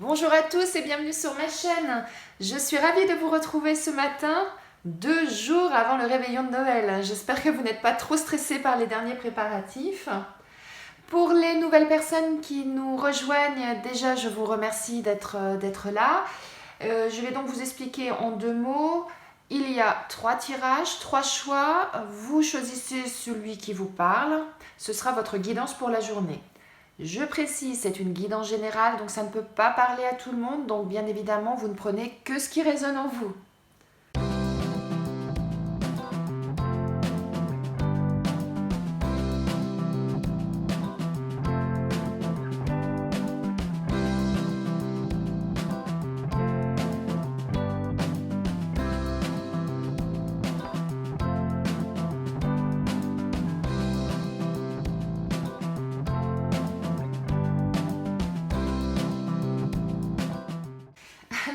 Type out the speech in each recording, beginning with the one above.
Bonjour à tous et bienvenue sur ma chaîne. Je suis ravie de vous retrouver ce matin, 2 jours avant le réveillon de Noël. J'espère que vous n'êtes pas trop stressés par les derniers préparatifs. Pour les nouvelles personnes qui nous rejoignent, déjà je vous remercie d'être là. Je vais donc vous expliquer en 2 mots. Il y a 3 tirages, 3 choix. Vous choisissez celui qui vous parle. Ce sera votre guidance pour la journée. Je précise, c'est une guidance générale, donc ça ne peut pas parler à tout le monde, donc bien évidemment, vous ne prenez que ce qui résonne en vous.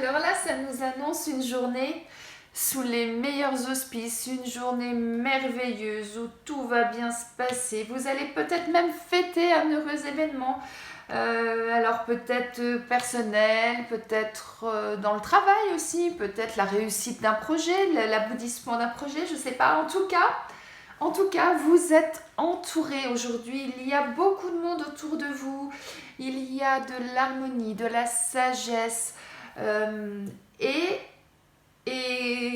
Alors là, ça nous annonce une journée sous les meilleurs auspices, une journée merveilleuse où tout va bien se passer. Vous allez peut-être même fêter un heureux événement. Alors peut-être personnel, peut-être dans le travail aussi, peut-être la réussite d'un projet, l'aboutissement d'un projet, je ne sais pas. En tout cas, vous êtes entourés aujourd'hui. Il y a beaucoup de monde autour de vous. Il y a de l'harmonie, de la sagesse. Euh, et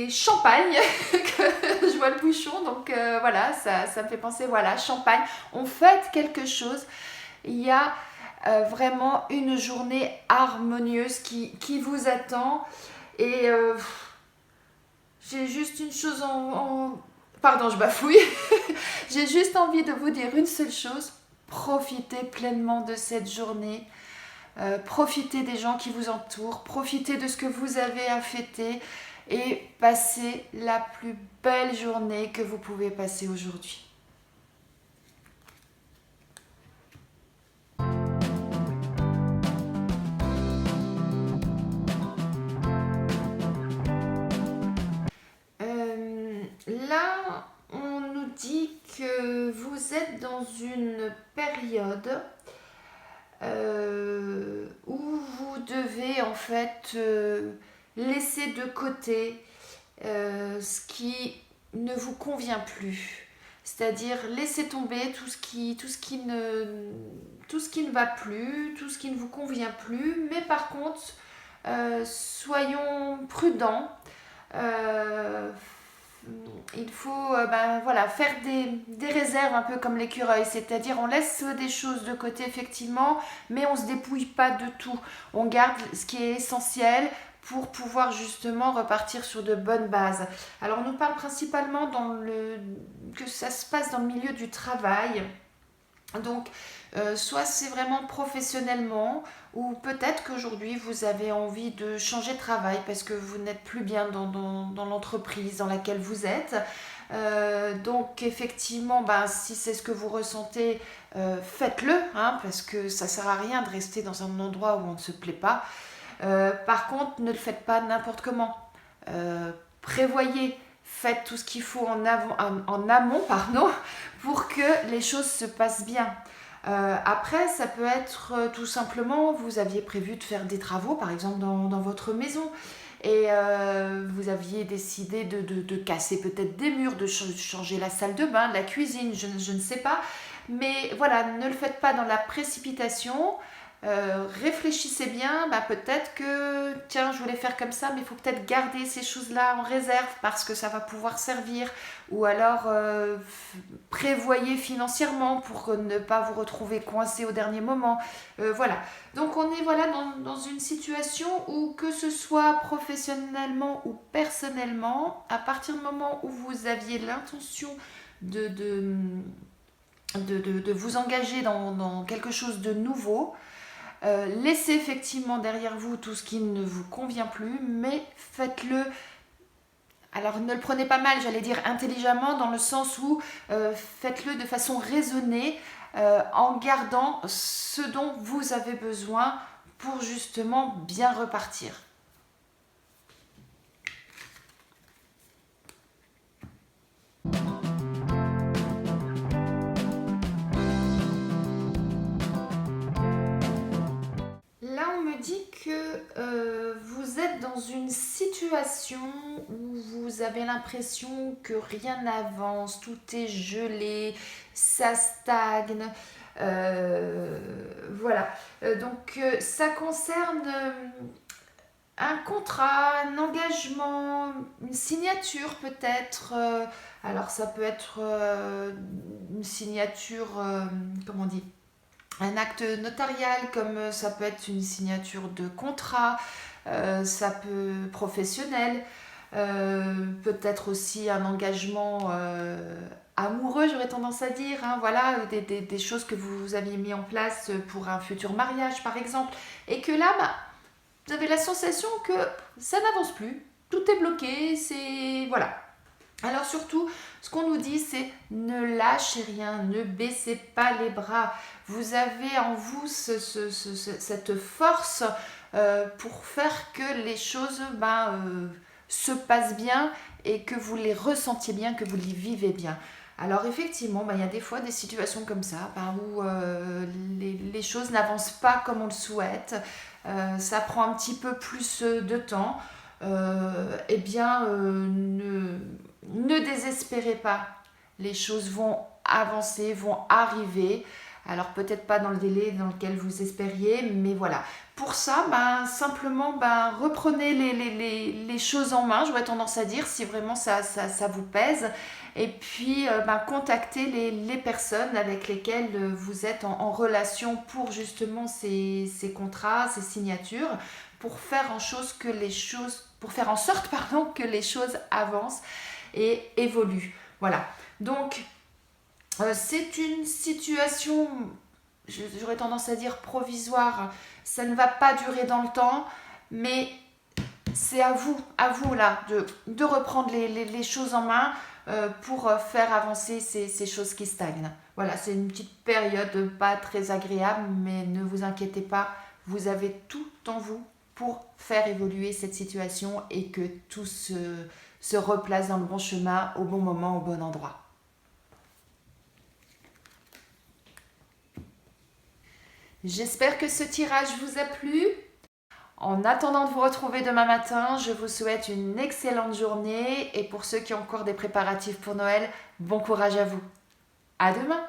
champagne, que je vois le bouchon, donc voilà, ça me fait penser, voilà, champagne, on fête quelque chose, il y a vraiment une journée harmonieuse qui vous attend, et j'ai juste une chose Pardon, je bafouille, j'ai juste envie de vous dire une seule chose, profitez pleinement de cette journée. Profitez des gens qui vous entourent, profitez de ce que vous avez à fêter et passez la plus belle journée que vous pouvez passer aujourd'hui. Là, on nous dit que vous êtes dans une période où vous devez en fait laisser de côté ce qui ne vous convient plus. C'est-à-dire laisser tomber tout ce qui ne va plus, tout ce qui ne vous convient plus. Mais par contre, soyons prudents. Euh, il faut voilà, faire des réserves un peu comme l'écureuil, c'est-à-dire on laisse des choses de côté effectivement, mais on ne se dépouille pas de tout. On garde ce qui est essentiel pour pouvoir justement repartir sur de bonnes bases. Alors on nous parle principalement que ça se passe dans le milieu du travail. Donc, soit c'est vraiment professionnellement, ou peut-être qu'aujourd'hui vous avez envie de changer de travail parce que vous n'êtes plus bien dans l'entreprise dans laquelle vous êtes. Donc, effectivement, si c'est ce que vous ressentez, faites-le, hein, parce que ça ne sert à rien de rester dans un endroit où on ne se plaît pas. Par contre, ne le faites pas n'importe comment. Prévoyez, faites tout ce qu'il faut en amont, pardon, pour que les choses se passent bien. Après, ça peut être tout simplement, vous aviez prévu de faire des travaux, par exemple dans votre maison, et vous aviez décidé de casser peut-être des murs, de changer la salle de bain, la cuisine, je ne sais pas. Mais voilà, ne le faites pas dans la précipitation. Réfléchissez bien, peut-être que tiens je voulais faire comme ça, mais il faut peut-être garder ces choses-là en réserve parce que ça va pouvoir servir, ou alors prévoyez financièrement pour ne pas vous retrouver coincé au dernier moment. Voilà, donc on est voilà dans une situation où, que ce soit professionnellement ou personnellement, à partir du moment où vous aviez l'intention de vous engager dans quelque chose de nouveau, laissez effectivement derrière vous tout ce qui ne vous convient plus, mais faites-le. Alors ne le prenez pas mal, j'allais dire intelligemment, dans le sens où faites-le de façon raisonnée, en gardant ce dont vous avez besoin pour justement bien repartir. Là, on me dit que vous êtes dans une situation où vous avez l'impression que rien n'avance, tout est gelé, ça stagne. Voilà. Ça concerne un contrat, un engagement, une signature peut-être. Alors ça peut être une signature, comment on dit, un acte notarial, comme ça peut être une signature de contrat, ça peut professionnel, peut-être aussi un engagement amoureux, j'aurais tendance à dire, hein, voilà, des choses que vous aviez mis en place pour un futur mariage par exemple, et que là, bah, vous avez la sensation que ça n'avance plus, tout est bloqué, c'est... Voilà. Alors surtout, ce qu'on nous dit, c'est ne lâchez rien, ne baissez pas les bras. Vous avez en vous cette force pour faire que les choses se passent bien et que vous les ressentiez bien, que vous les vivez bien. Alors effectivement, il y a des fois des situations comme ça où les choses n'avancent pas comme on le souhaite. Ça prend un petit peu plus de temps. Ne désespérez pas. Les choses vont avancer, vont arriver. Alors peut-être pas dans le délai dans lequel vous espériez, mais voilà. Pour ça, simplement reprenez les choses en main, j'aurais tendance à dire, si vraiment ça vous pèse. Et puis contactez les personnes avec lesquelles vous êtes en relation pour justement ces contrats, ces signatures, pour faire en sorte que les choses avancent et évoluent. Voilà. Donc c'est une situation, j'aurais tendance à dire provisoire, ça ne va pas durer dans le temps, mais c'est à vous là, de reprendre les choses en main pour faire avancer ces choses qui stagnent. Voilà, c'est une petite période pas très agréable, mais ne vous inquiétez pas, vous avez tout en vous pour faire évoluer cette situation et que tout se replace dans le bon chemin, au bon moment, au bon endroit. J'espère que ce tirage vous a plu. En attendant de vous retrouver demain matin, je vous souhaite une excellente journée et pour ceux qui ont encore des préparatifs pour Noël, bon courage à vous. À demain!